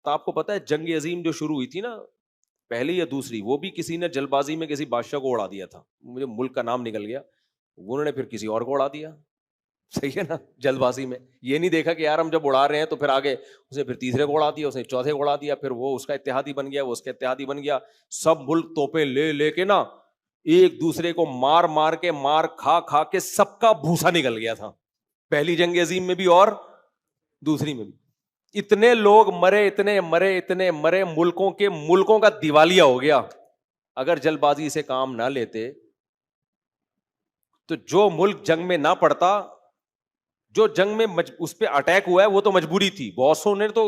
آپ کو پتا ہے جنگ عظیم جو شروع ہوئی تھی نا, پہلی یا دوسری, وہ بھی کسی نے جلد بازی میں کسی بادشاہ کو اڑا دیا تھا, مجھے ملک کا نام نکل گیا, انہوں نے پھر کسی اور کو اڑا دیا. صحیح ہے نا, جلد بازی میں یہ نہیں دیکھا کہ یار ہم جب اڑا رہے ہیں تو پھر آگے اسے پھر تیسرے کو اڑا دیا, اسے چوتھے کو اڑا دیا, پھر وہ اس کا اتحادی بن گیا, وہ اس کا اتحادی بن گیا. سب ملک توپے لے لے کے نا ایک دوسرے کو مار مار کے, مار کھا کھا کے سب کا بھوسا نکل گیا تھا, پہلی جنگ عظیم میں بھی اور دوسری میں بھی. اتنے لوگ مرے, اتنے مرے, ملکوں کا دیوالیہ ہو گیا. اگر جلد بازی سے کام نہ لیتے تو جو ملک جنگ میں نہ پڑتا, جو جنگ میں اس پہ اٹیک ہوا ہے وہ تو مجبوری تھی, بہت سو نے تو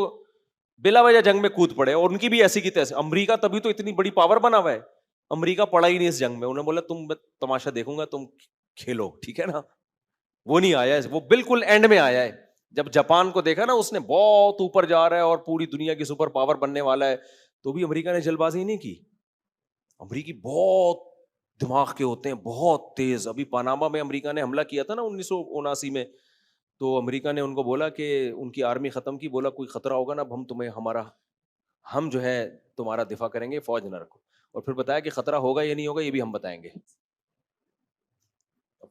بلا وجہ جنگ میں کود پڑے, اور ان کی بھی ایسی کی تیسے. امریکہ تبھی تو اتنی بڑی پاور بنا ہوا ہے, امریکہ پڑا ہی نہیں اس جنگ میں, انہوں نے بولا تم تماشا دیکھوں گا, تم کھیلو, ٹھیک ہے نا. وہ نہیں آیا, وہ بالکل اینڈ میں آیا ہے. جب جاپان کو دیکھا نا اس نے بہت اوپر جا رہا ہے اور پوری دنیا کی سپر پاور بننے والا ہے, تو بھی امریکہ نے جلد بازی نہیں کی. امریکی بہت دماغ کے ہوتے ہیں, بہت تیز. ابھی پاناما میں امریکہ نے حملہ کیا تھا نا 1979 میں, تو امریکہ نے ان کو بولا کہ ان کی آرمی ختم کی, بولا کوئی خطرہ ہوگا نا ہم جو ہے تمہارا دفاع کریں گے, فوج نہ رکھو. اور پھر بتایا کہ خطرہ ہوگا یا نہیں ہوگا یہ بھی ہم بتائیں گے.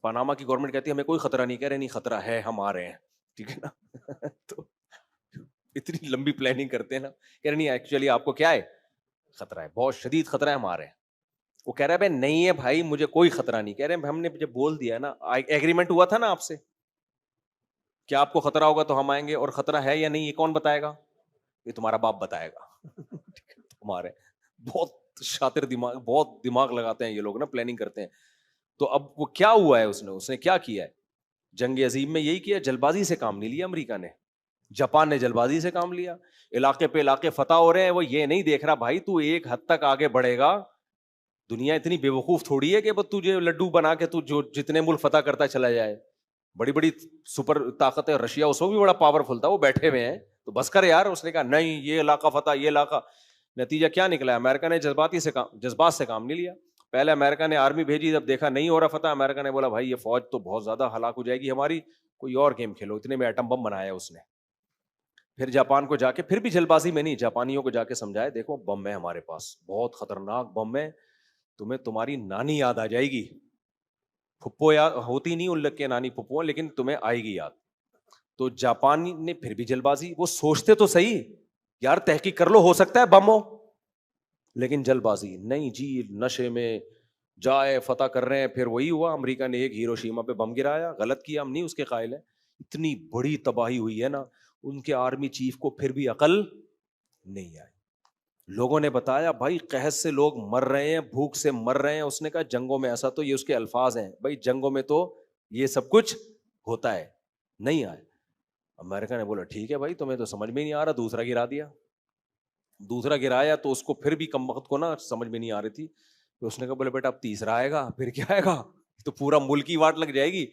پاناما کی گورنمنٹ کہتی ہے ہمیں کوئی خطرہ نہیں, کہہ رہے نہیں خطرہ ہے, ہم آ رہے ہیں, ٹھیک ہے نا. تو اتنی لمبی پلاننگ کرتے ہیں نا, کہہ رہے نہیں ایکچولی آپ کو کیا ہے, خطرہ ہے, بہت شدید خطرہ ہے, ہم آ رہے ہیں. وہ کہہ رہا ہے بھائی نہیں ہے بھائی, مجھے کوئی خطرہ نہیں. کہہ رہے ہیں ہم نے جب بول دیا نا, ایگریمنٹ ہوا تھا نا آپ سے کہ آپ کو خطرہ ہوگا تو ہم آئیں گے, اور خطرہ ہے یا نہیں یہ کون بتائے گا, یہ تمہارا باپ بتائے گا. ہمارے بہت شاطر دماغ, بہت دماغ لگاتے ہیں یہ لوگ نا, پلاننگ کرتے ہیں. تو اب وہ کیا ہوا ہے, اس نے کیا کیا ہے جنگ عظیم میں, یہی کیا, جلد بازی سے کام نہیں لیا امریکہ نے. جاپان نے جلد بازی سے کام لیا, علاقے پہ علاقے فتح ہو رہے ہیں, وہ یہ نہیں دیکھ رہا بھائی تو ایک حد تک آگے بڑھے گا, دنیا اتنی بے وقوف تھوڑی ہے کہ بس تجھے لڈو بنا کے تو جو جتنے ملک فتح کرتا چلا جائے. بڑی بڑی سپر طاقتیں, رشیا اس میں بھی بڑا پاورفل تھا, وہ بیٹھے ہوئے ہیں, تو بس کر یار. اس نے کہا نہیں یہ علاقہ فتح, یہ علاقہ. نتیجہ کیا نکلا, امریکہ نے جذبات سے کام نہیں لیا. پہلے امریکہ نے آرمی بھیجی, جب دیکھا نہیں ہو رہا فتح, امریکہ نے بولا بھائی یہ فوج تو بہت زیادہ ہلاک ہو جائے گی ہماری, کوئی اور گیم کھیلو. اتنے میں ایٹم بم بنایا اس نے. پھر جاپان کو جا کے, پھر بھی جلد بازی میں نہیں, جاپانیوں کو جا کے سمجھایا دیکھو بم ہے ہمارے پاس, بہت خطرناک بم ہے, تمہیں تمہاری نانی یاد آ جائے گی. پھپھو یاد ہوتی نہیں ان لگ کے نانی پھپھو, لیکن تمہیں آئے گی یاد. تو جاپانی نے پھر بھی جلد بازی, وہ سوچتے تو صحیح یار تحقیق کر لو, ہو سکتا ہے بم ہو, لیکن جلد بازی نہیں جی, نشے میں جائے فتح کر رہے ہیں. پھر وہی ہوا, امریکہ نے ایک ہیروشیما پہ بم گرایا, غلط کیا, ہم نہیں اس کے قائل ہیں. اتنی بڑی تباہی ہوئی ہے نا, ان کے آرمی چیف کو پھر بھی عقل نہیں آئی. لوگوں نے بتایا بھائی قحط سے لوگ مر رہے ہیں, بھوک سے مر رہے ہیں. اس نے کہا جنگوں میں ایسا, تو یہ اس کے الفاظ ہیں بھائی, جنگوں میں تو یہ سب کچھ ہوتا ہے, نہیں آئے. امریکہ نے بولا ٹھیک ہے بھائی, تمہیں تو سمجھ میں نہیں آ رہا, دوسرا گرا دیا. دوسرا گرایا تو اس کو پھر بھی کم وقت کو نا سمجھ میں نہیں آ رہی تھی, تو اس نے کہا بولے بیٹا اب تیسرا آئے گا, پھر کیا آئے گا, تو پورا ملک کی واٹ لگ جائے گی.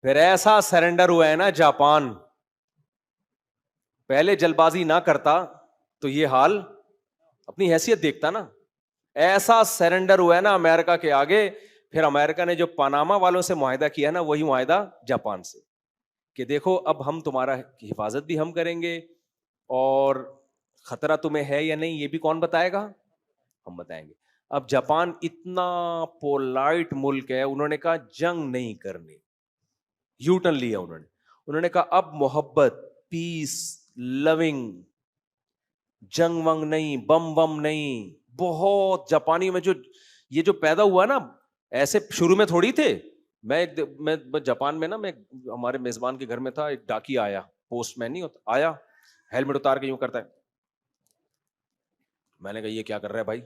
پھر ایسا سرنڈر ہوا ہے نا جاپان, پہلے جلد بازی نہ کرتا تو یہ حال, اپنی حیثیت دیکھتا نا. ایسا سرنڈر ہوا ہے نا امریکہ کے آگے. پھر امریکہ نے جو پاناما والوں سے معاہدہ کیا نا, وہی معاہدہ جاپان سے, کہ دیکھو اب ہم تمہارا حفاظت بھی ہم کریں گے, اور خطرہ تمہیں ہے یا نہیں یہ بھی کون بتائے گا, ہم بتائیں گے. اب جاپان اتنا پولائٹ ملک ہے, انہوں نے کہا جنگ نہیں کرنی, یو ٹرن لیا انہوں نے کہا اب محبت, پیس, لونگ, جنگ ونگ نہیں, بم وم نہیں. بہت جاپانی میں جو یہ جو پیدا ہوا نا, ایسے شروع میں تھوڑی تھے. میں جاپان میں نا, میں ہمارے میزبان کے گھر میں تھا, ایک ڈاکی آیا, پوسٹ مین نہیں ہوتا, آیا ہیلمٹ اتار کے یوں کرتا ہے. میں نے کہا یہ کیا کر رہا ہے بھائی,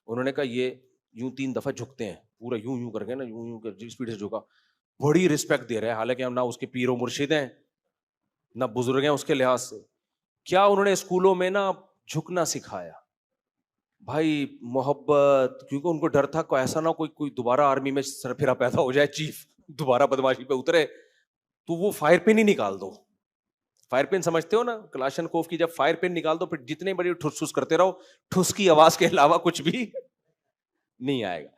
انہوں نے کہا یہ یوں 3 دفعہ جھکتے ہیں, پورا یوں یوں کر کے نا, یوں کر اسپیڈ سے جھکا, بڑی رسپیکٹ دے رہے ہیں, حالانکہ ہم نہ اس کے پیر و مرشد ہیں نہ بزرگ ہیں اس کے لحاظ سے. کیا انہوں نے اسکولوں میں نا جھکنا سکھایا بھائی, محبت, کیونکہ ان کو ڈر تھا کہ ایسا نہ کوئی دوبارہ آرمی میں سرفرا پیدا ہو جائے, چیف دوبارہ بدماشی پہ اترے تو وہ فائر پن ہی نکال دو. فائر پن سمجھتے ہو نا, کلاشن کوف کی جب فائر پن نکال دو پھر جتنے بڑی ٹھس ٹھس کرتے رہو, ٹھس کی آواز کے علاوہ کچھ بھی نہیں آئے گا.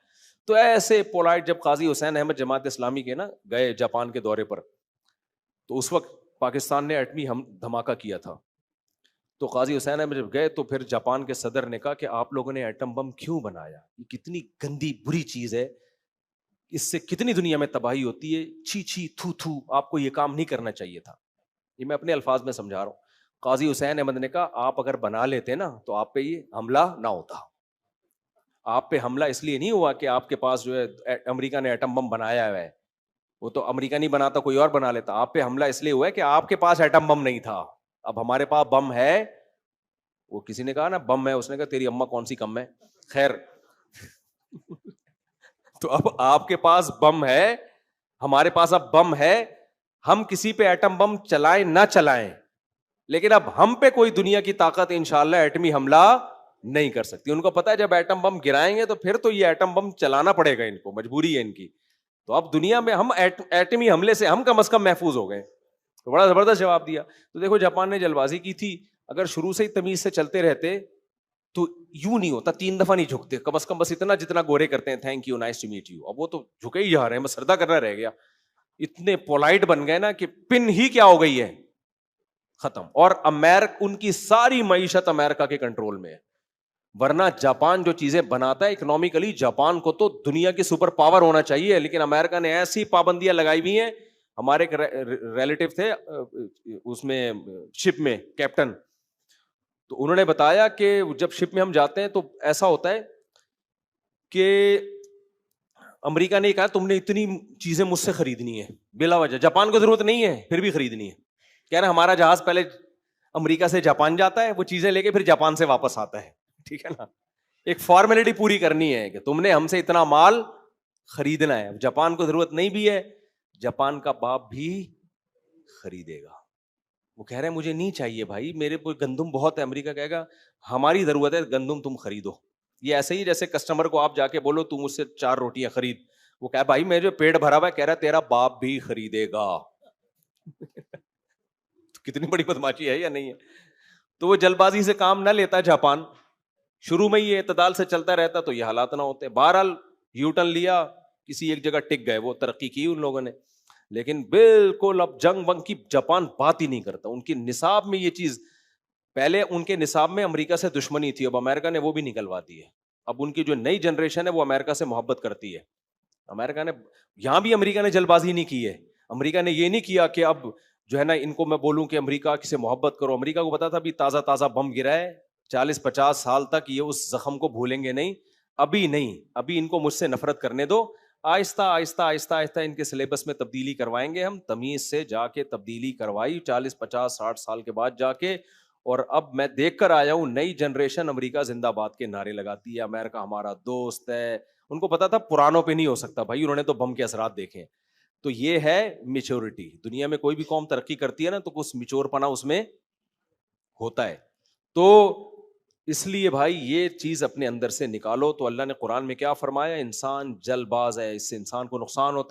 تو ایسے پولائٹ, جب قاضی حسین احمد جماعت اسلامی کے نا گئے جاپان کے دورے پر, تو اس وقت پاکستان نے ایٹمی دھماکہ کیا تھا, تو قاضی حسین احمد جب گئے تو پھر جاپان کے صدر نے کہا کہ آپ لوگوں نے ایٹم بم کیوں بنایا, یہ کتنی گندی بری چیز ہے, اس سے کتنی دنیا میں تباہی ہوتی ہے, چھی چھی تھو تھو, آپ کو یہ کام نہیں کرنا چاہیے تھا. یہ میں اپنے الفاظ میں سمجھا رہا ہوں. قاضی حسین احمد نے کہا آپ اگر بنا لیتے نا تو آپ پہ یہ حملہ نہ ہوتا. آپ پہ حملہ اس لیے نہیں ہوا کہ آپ کے پاس جو ہے امریکہ نے ایٹم بم بنایا ہے, وہ تو امریکہ نہیں بناتا, کوئی اور بنا لیتا. آپ پہ حملہ اس لیے ہوا ہے کہ آپ کے پاس ایٹم بم نہیں تھا. اب ہمارے پاس بم ہے. وہ کسی نے کہا نا بم ہے, اس نے کہا تیری اماں کون سی کم ہے. خیر تو اب آپ کے پاس بم ہے, ہمارے پاس اب بم ہے, ہم کسی پہ ایٹم بم چلائیں نہ چلائیں, لیکن اب ہم پہ کوئی دنیا کی طاقت انشاءاللہ ایٹمی حملہ نہیں کر سکتی. ان کو پتا ہے جب ایٹم بم گرائیں گے تو پھر تو یہ ایٹم بم چلانا پڑے گا ان کو, مجبوری ہے ان کی. تو اب دنیا میں ہم ایٹمی حملے سے ہم کم از کم محفوظ ہو گئے. تو بڑا زبردست جواب دیا. تو دیکھو جاپان نے جلد بازی کی تھی, اگر شروع سے ہی تمیز سے چلتے رہتے تو یوں نہیں ہوتا, 3 دفعہ نہیں جھکتے, کم از کم بس اتنا جتنا گورے کرتے ہیں, thank you nice to meet you. اب وہ تو جھکے ہی جا رہے ہیں, بس سردا کرنا رہ گیا. اتنے پولائٹ بن گئے نا کہ پن ہی کیا ہو گئی ہے, ختم. اور ان کی ساری معیشت امریکہ کے کنٹرول میں ہے. ورنہ جاپان جو چیزیں بناتا ہے اکنامکلی, جاپان کو تو دنیا کی سپر پاور ہونا چاہیے, لیکن امریکہ نے ایسی پابندیاں لگائی ہوئی ہیں. ہمارے ایک ریلیٹو تھے اس میں شپ میں کیپٹن, تو انہوں نے بتایا کہ جب شپ میں ہم جاتے ہیں تو ایسا ہوتا ہے کہ امریکہ نے کہا تم نے اتنی چیزیں مجھ سے خریدنی ہے بلا وجہ, جاپان کو ضرورت نہیں ہے پھر بھی خریدنی ہے. کہہ رہے ہمارا جہاز پہلے امریکہ سے جاپان جاتا ہے, وہ چیزیں لے کے پھر جاپان سے واپس آتا ہے, ٹھیک ہے نا. ایک فارمیلٹی پوری کرنی ہے کہ تم نے ہم سے اتنا مال خریدنا ہے. جاپان کو ضرورت نہیں بھی ہے, جاپان کا باپ بھی خریدے گا. وہ کہہ رہے ہیں مجھے نہیں چاہیے بھائی, میرے کو گندم بہت ہے. امریکہ کہے گا ہماری ضرورت ہے گندم, تم خریدو. یہ ایسے ہی جیسے کسٹمر کو آپ جا کے بولو تم مجھ سے 4 روٹیاں خرید, وہ کہا بھائی میرے جو پیٹ بھرا ہوا ہے, کہہ رہا تیرا باپ بھی خریدے گا. کتنی بڑی بدماشی ہے یا نہیں ہے. تو وہ جلد بازی سے کام نہ لیتا جاپان, شروع میں یہ اعتدال سے چلتا رہتا تو یہ حالات نہ ہوتے. بہرحال یو ٹرن لیا, کسی ایک جگہ ٹک گئے, وہ ترقی کی ان لوگوں نے. لیکن بالکل اب جنگ ونگ کی جاپان بات ہی نہیں کرتا. ان کی نصاب میں یہ چیز, پہلے ان کے نصاب میں امریکہ سے دشمنی تھی, اب امریکہ نے وہ بھی نکلوا دی ہے. اب ان کی جو نئی جنریشن ہے وہ امریکہ سے محبت کرتی ہے. امریکہ نے یہاں بھی امریکہ نے جلد بازی نہیں کی ہے. امریکہ نے یہ نہیں کیا کہ اب جو ہے نا ان کو میں بولوں کہ امریکہ سے محبت کرو. امریکہ کو پتا تھا ابھی تازہ تازہ بم گرا ہے, 40-50 سال تک یہ اس زخم کو بھولیں گے نہیں. ابھی نہیں, ابھی ان کو مجھ سے نفرت کرنے دو. آہستہ آہستہ آہستہ آہستہ ان کے سلیبس میں تبدیلی کروائیں گے ہم. تمیز سے جا کے تبدیلی کروائی 40-50-60 سال کے بعد جا کے. اور اب میں دیکھ کر آیا ہوں نئی جنریشن امریکہ زندہ باد کے نعرے لگاتی ہے, امریکہ ہمارا دوست ہے. ان کو پتا تھا پرانوں پہ نہیں ہو سکتا بھائی, انہوں نے تو بم کے اثرات دیکھے. تو یہ ہے میچورٹی. دنیا میں کوئی بھی قوم ترقی کرتی ہے نا تو کچھ میچور پنا اس میں ہوتا ہے. تو اس لیے بھائی یہ چیز اپنے اندر سے نکالو. تو اللہ نے قرآن میں کیا فرمایا, انسان جلد باز ہے, اس سے انسان کو نقصان ہوتا ہے.